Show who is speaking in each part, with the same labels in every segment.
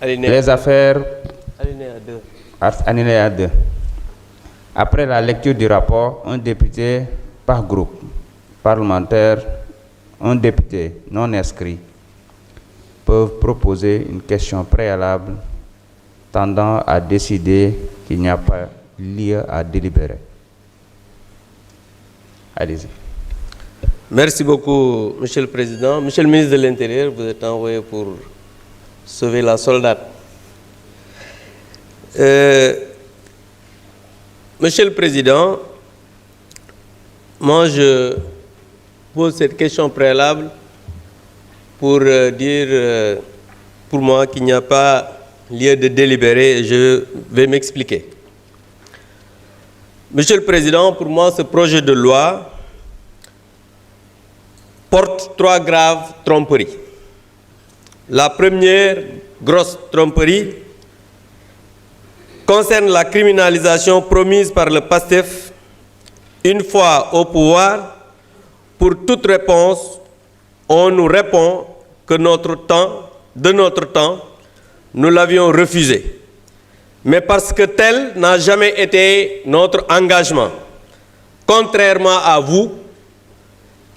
Speaker 1: Les affaires... Alinéa 2. Après la lecture du rapport, un député par groupe parlementaire, un député non inscrit peuvent proposer une question préalable tendant à décider qu'il n'y a pas lieu à délibérer. Allez-y.
Speaker 2: Merci beaucoup, Monsieur le Président. Monsieur le ministre de l'Intérieur, vous êtes envoyé pour sauver la soldate. Monsieur le Président, moi je pose cette question préalable pour dire pour moi qu'il n'y a pas lieu de délibérer et je vais m'expliquer. Monsieur le Président, pour moi ce projet de loi porte 3 graves tromperies. La première grosse tromperie concerne la criminalisation promise par le PASTEF une fois au pouvoir. Pour toute réponse, on nous répond que de notre temps, nous l'avions refusé. Mais parce que tel n'a jamais été notre engagement, contrairement à vous,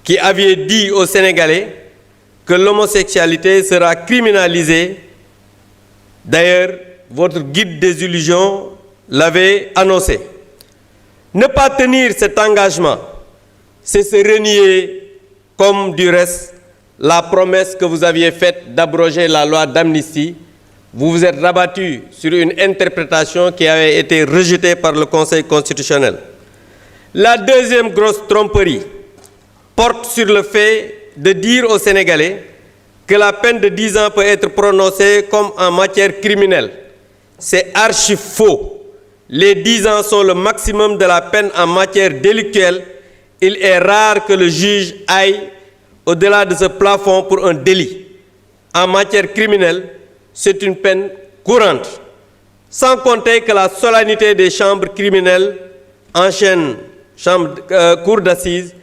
Speaker 2: qui aviez dit aux Sénégalais que l'homosexualité sera criminalisée. D'ailleurs, votre guide des illusions l'avait annoncé. Ne pas tenir cet engagement, c'est se renier, comme du reste, la promesse que vous aviez faite d'abroger la loi d'amnistie. Vous vous êtes rabattu sur une interprétation qui avait été rejetée par le Conseil constitutionnel. La deuxième grosse tromperie porte sur le fait de dire aux Sénégalais que la peine de 10 ans peut être prononcée comme en matière criminelle. C'est archi faux. Les 10 ans sont le maximum de la peine en matière délictuelle. Il est rare que le juge aille au-delà de ce plafond pour un délit. En matière criminelle, c'est une peine courante. Sans compter que la solennité des chambres criminelles, cour d'assises,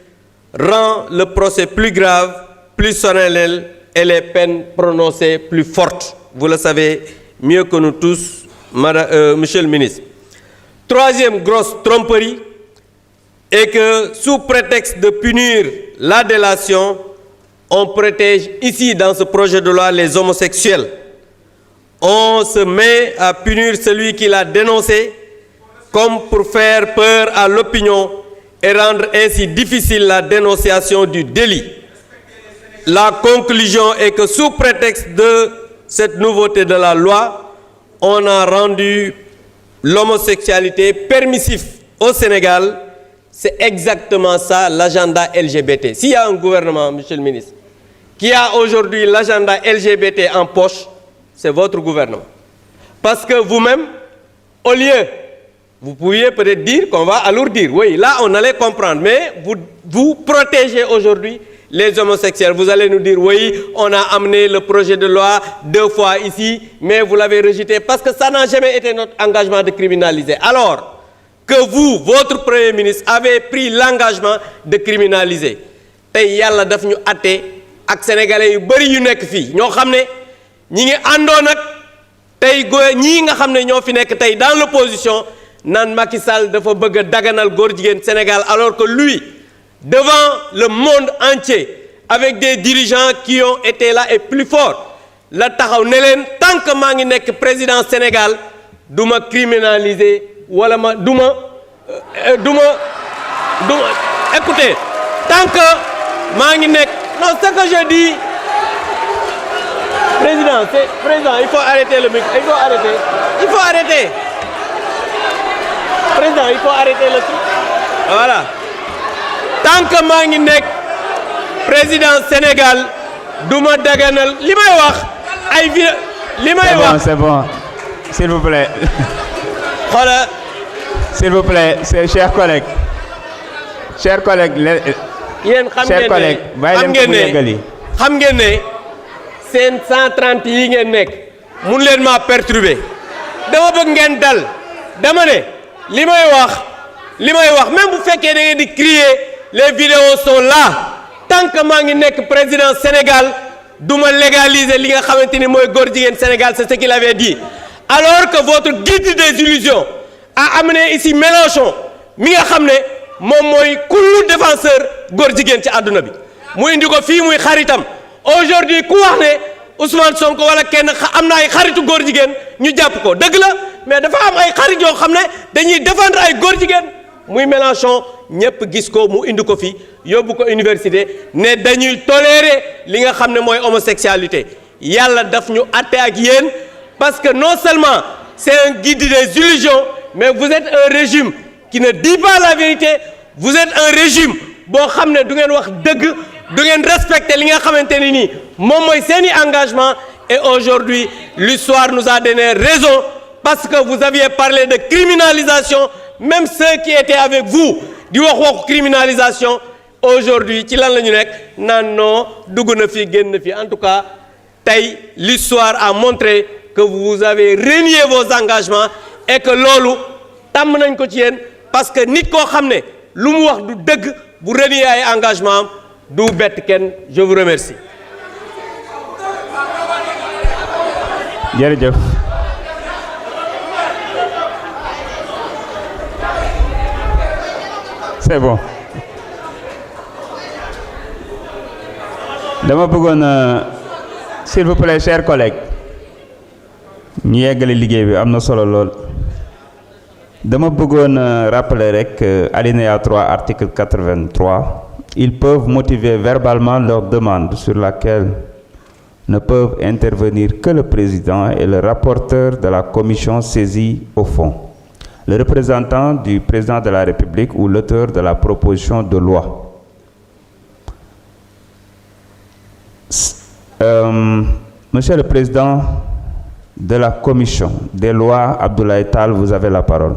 Speaker 2: rend le procès plus grave, plus solennel et les peines prononcées plus fortes. Vous le savez mieux que nous tous, Monsieur le ministre. Troisième grosse tromperie est que, sous prétexte de punir la délation, on protège ici, dans ce projet de loi, les homosexuels. On se met à punir celui qui l'a dénoncé, comme pour faire peur à l'opinion et rendre ainsi difficile la dénonciation du délit. La conclusion est que, sous prétexte de cette nouveauté de la loi, on a rendu l'homosexualité permissif au Sénégal. C'est exactement ça l'agenda LGBT. S'il y a un gouvernement, Monsieur le ministre, qui a aujourd'hui l'agenda LGBT en poche, c'est votre gouvernement. Parce que vous-même, au lieu, vous pouviez peut-être dire qu'on va alourdir. Oui, là on allait comprendre, mais vous protégez aujourd'hui les homosexuels. Vous allez nous dire, oui, on a amené le projet de loi 2 fois ici, mais vous l'avez rejeté parce que ça n'a jamais été notre engagement de criminaliser. Alors que vous, votre Premier ministre, avez pris l'engagement de criminaliser. Tay yalla daf ñu atté ak sénégalais yu bari yu nekk fi ñoo xamné ñi ngi àndoon ak tay ñi nga xamné ñoo fi nekk tay dans l'opposition nan Macky Sall dafa bëgg daganal góor jigéen Sénégal alors que lui, devant le monde entier, avec des dirigeants qui ont été là et plus forts, la taxaw ne leen tant que maa ngi nekk président Sénégal duma criminaliser wala ma duma écoutez, tant que maa ngi nekk non ce que je dis président il faut arrêter le micro, il faut arrêter président, il faut arrêter le truc. Voilà. Tant que maa ngi nekk président Sénégal duma daganal li may wax ay li may wax.
Speaker 1: C'est bon, s'il vous plaît.
Speaker 2: Voilà.
Speaker 1: S'il vous plaît, chers collègues. Chers collègues,
Speaker 2: yéen xam ngeen ne seen 130 yi ngeen nekk mun leen ma perturber. Dama bëgg ngeen dal. Dama ne li may wax même bu fekkee da ngeen di crier, les vidéos sont là. Tant que maa ngi nekk président Sénégal duma légaliser li nga xamanteni moy góor jigéen Sénégal, c'est ce qu'il avait dit. Alors que votre guide des illusions a amené ici Mélenchon mi nga xamné mom moy kullu défenseur góor jigéen ci aduna bi mu indi ko fi muy xaritam. Aujourd'hui ku wax né Ousmane Sonko wala kenn amna ay xaritu góor jigéen ñu japp ko deug la, mais dafa am ay xarit yo xamné dañuy défendre ay góor jigéen muy Mélenchon ñepp gis ko mu indi ko fi yóbbu ko université ne dañuy tolérer li nga xamné moy homosexualité. Yalla daf ñu atté ak yéen parce que non seulement c'est un guide des illusions, mais vous êtes un régime qui ne dit pas la vérité. Vous êtes un régime bo xamné du ngeen wax deug, du ngeen respecter li nga xamanteni ni mom moy seeni engagement. Et aujourd'hui l'histoire nous a donné raison parce que vous aviez parlé de criminalisation. Même ceux qui étaient avec vous di wax criminalisation aujourd'hui ci lan lañu nek nan non dugg na fi génn fi. En tout cas tay l'histoire a montré que vous avez renié vos engagements et que lolu tam nañ ko ci yéen parce que nit ko xamné lu mu wax du deug bu renier ay engagement du bett ken. Je vous remercie.
Speaker 1: Jërëjëf. C'est bon. Dama bëggoon s'il vous plaît chers collègues ñu yeggale liggéey bi am na solo lool. Dama bëggoon rappeler rek alinéa 3 article 83 ils peuvent motiver verbalement leur demande sur laquelle ne peuvent intervenir que le président et le rapporteur de la commission saisie au fond, le représentant du président de la République ou l'auteur de la proposition de loi. Monsieur le Président de la Commission des lois, Abdoulaye Tall, vous avez la parole.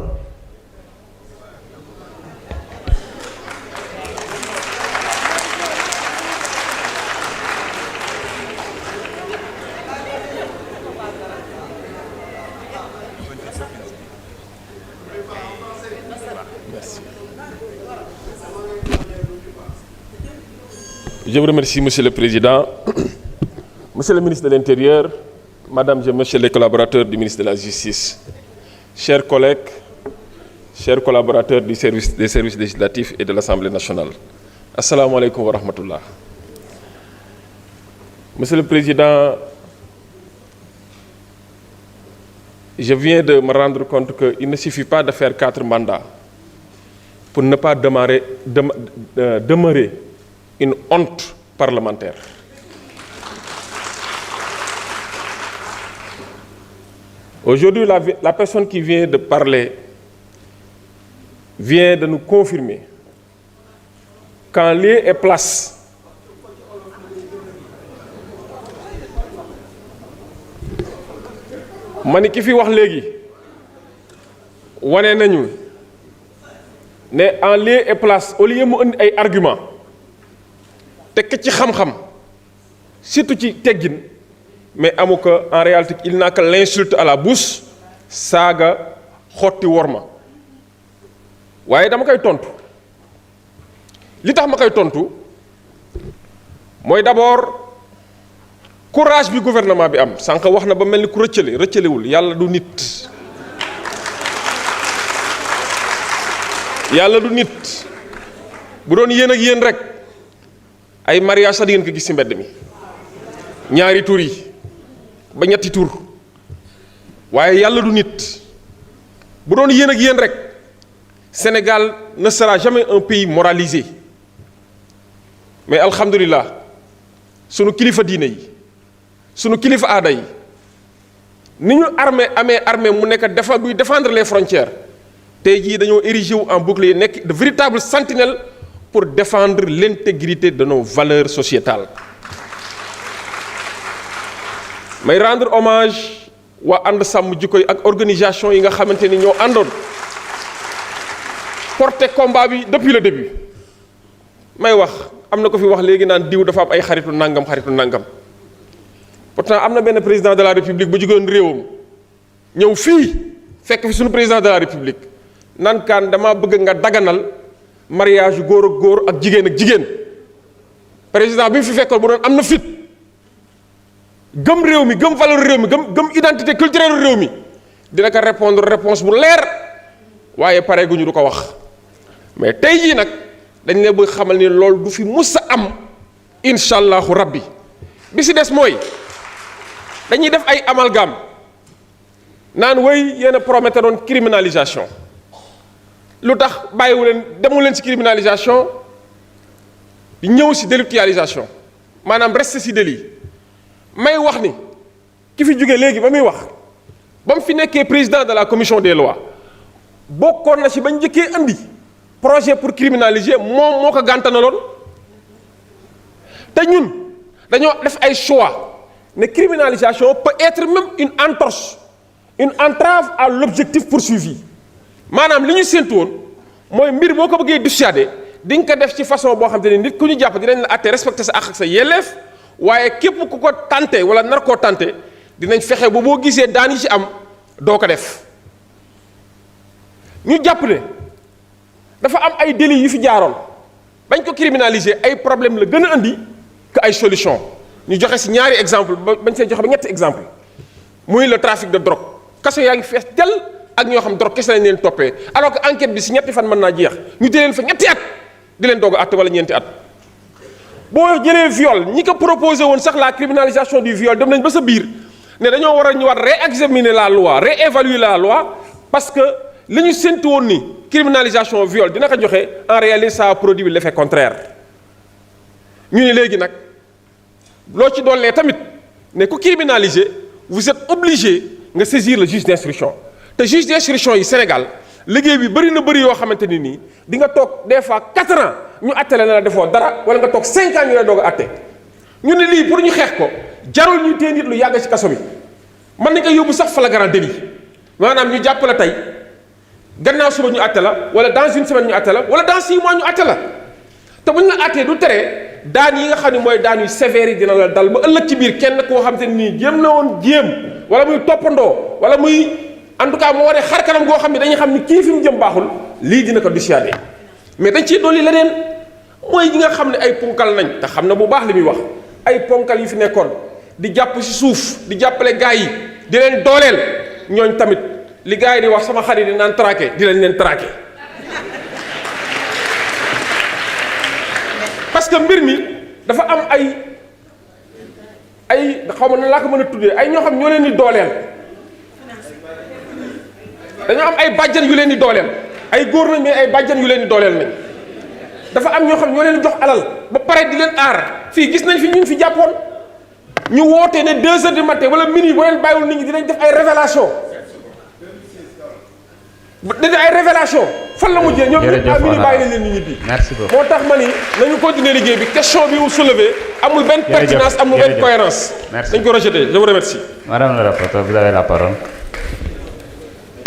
Speaker 3: Je vous remercie, Monsieur le Président. Monsieur le ministre de l'Intérieur, Madame et Monsieur les collaborateurs du ministre de la Justice, chers collègues, chers collaborateurs des services législatifs et de l'Assemblée nationale. Assalamu alaikum wa rahmatullah. Monsieur le Président, je viens de me rendre compte qu'il ne suffit pas de faire 4 mandats pour ne pas demeurer une honte parlementaire. Aujourd'hui, la personne qui vient de parler vient de nous confirmer qu'en lieu et place mani ki fi wax légui wané nañu né en lieu et place au lieu mu indi ay arguments tek ci xam-xam surtout ci teggine mais amuko en réalité il n'a que l'insulte à la bouche saga xoti worma waye dama koy tontu li tax ma koy tontu moy d'abord courage bi gouvernement bi am sank wax na ba melni ku reccelewul yalla du nit yalla du nit bu doon yeen ak yeen rek ay mariage sa di ngeen ko gis ci mbedd mi ñaari tour yi ba ñetti tour waye yalla du nit bu doon yeen ak yeen rek Sénégal ne sera jamais un pays moralisé mais alhamdulillah sunu kilifa diine yi sunu kilifa aada yi ni ñu armée mu nekk défendre les frontières tey jii dañoo érigé wu en bouclier nekk de véritables sentinelles pour défendre l'intégrité de nos valeurs sociétales. may rendre hommage waa ànd sàmm jikko yi ak organisation yi nga xamante ni ñoo àndoon porter combat bi depuis le début may wax am na ko fi wax léegi naan diw dafa am ay xaritu nangam pourtant am na benn président de la république bu jógoon réewam ñëw fii fekk fi suñu président de la république naan kaan dama bëgg nga daganal mariage góor ak góor ak jigéen président bi mu fi fekkoon bu doon am na fit gëm réew mi gëm valeur réew mi gëm identité culturelle réew mi dina ko répondre réponse bu leer waaye pare guñu du ko wax mais tey jii nag dañ leen bëgg xamal ni loolu du fi mus a am incha allahu rabbi bi si des mooy dañuy def ay amalgame naan way yéen a prometté doon criminalisation lu tax bàyyiwu leen demu leen ci criminalisation di ñëw ci délictualisation maanaam reste ci délit may wax ni ki fi jóge léegi ba muy wax ba mu fi nekkee président de la commission des lois bokkoon na ci ba njëkkee andi projet pour criminaliser moom moo ko gàntanaloon te ñun dañoo def ay choix ne criminalisation peut être même une entorse une entrave à l'objectif poursuivi maanaam li ñu séntu woon mooy mbir boo ko bëggee dissuader di nga ko def ci façon boo xam te ne nit ku ñu jàpp dinañ la àtte respecter sa àq ak sa yelleef waaye képp ku ko tante wala nar koo tante dinañ fexe ba boo gisee daan yi ci am doo ko def ñu jàpp ne dafa am ay délits yu fi jaaroon bañ ko criminaliser ay problème la gën a indi que ay solution ñu joxe ci ñaari exemple bañ see joxe ba ñetti exemple muy le trafic de drogue kaso yaa ngi fees tel ak ñoo xam drogue kese lañ leen toppee alors que enquête bi ci ñetti fan mën naa jeex ñu di leen fa ñetti at di leen doog a àtte wala ñeenti at boo jëlee viol ñi ko proposé woon sax la criminalisation du viol dem nañ ba sa biir ne dañoo war a ñëwaat réexaminer la loi réévaluer la loi parce que li ñu séntu woon ni criminalisation viol dina ko joxe en réalité ça a produit l'effet contraire ñu ne léegi nag loo ci dollee tamit ne ku criminaliser vous êtes obligé nga saisir le juge d'instruction te juge d'instruction yi Sénégal liggéey bi bëri na bëri yoo xamante ni nii di nga toog des fois 4 ans ñu attale na la defoo dara wala nga toog 5 ans ñu la doog a atte ñu ne lii pour ñu xeex ko jarul ñu téye nit lu yàgg ci kaso bi mën nañ ko yóbbu sax flagrant délit maanaam ñu jàpp la tey gannaaw suba ñu atte la wala dans une semaine ñu atte la wala dans 6 mois ñu atte la te bu ñu la attee du tere daan yi nga xam ne mooy daan yu sévères yi dina la dal ba ëllëg ci biir kenn koo xam te nii jéem na woon jéem wala muy toppandoo wala muy en tout cas moo waree xar kanam goo xam ne dañuy xam ni kii fi mu jëm baaxul lii dina ko dissuader mais dañ ciy dolli leneen mooy ñi nga xam ne ay ponkal nañ te xam na bu baax li muy wax ay ponkal yu fi nekkoon di jàpp ci suuf di jàppale gars yi di leen dooleel ñooñ tamit li gars yi di wax sama xarit di naan traqué di leen traqué parce que mbir mi dafa am ay xaw ma na laa ko mën a tuddee ay ñoo xam ñoo leen di dooleel dañoo am ay bàjjan yu leen di dooleel ay góor nañ mais ay bàjjan yu leen di dooleel nañ dafa am ñoo xam ñoo leen di jox alal ba pare di leen aar fii gis nañ fi ñu fi jàppoon ñu wootee ne 2 heures du matin wala minuit boo leen bàyyiwul nit ñi dinañ def ay révélation dañu ay révélation fan la mujjee ñoom ñëpp à minuit bàyyi nañ leen nit ñi bi moo tax ma ni nañu continuer liggéey bi question bi mu soulevé amul benn pertinence amul benn cohérence dañ ko rejeté je vous remercie.
Speaker 1: Madame la rapporteure, vous avez la parole.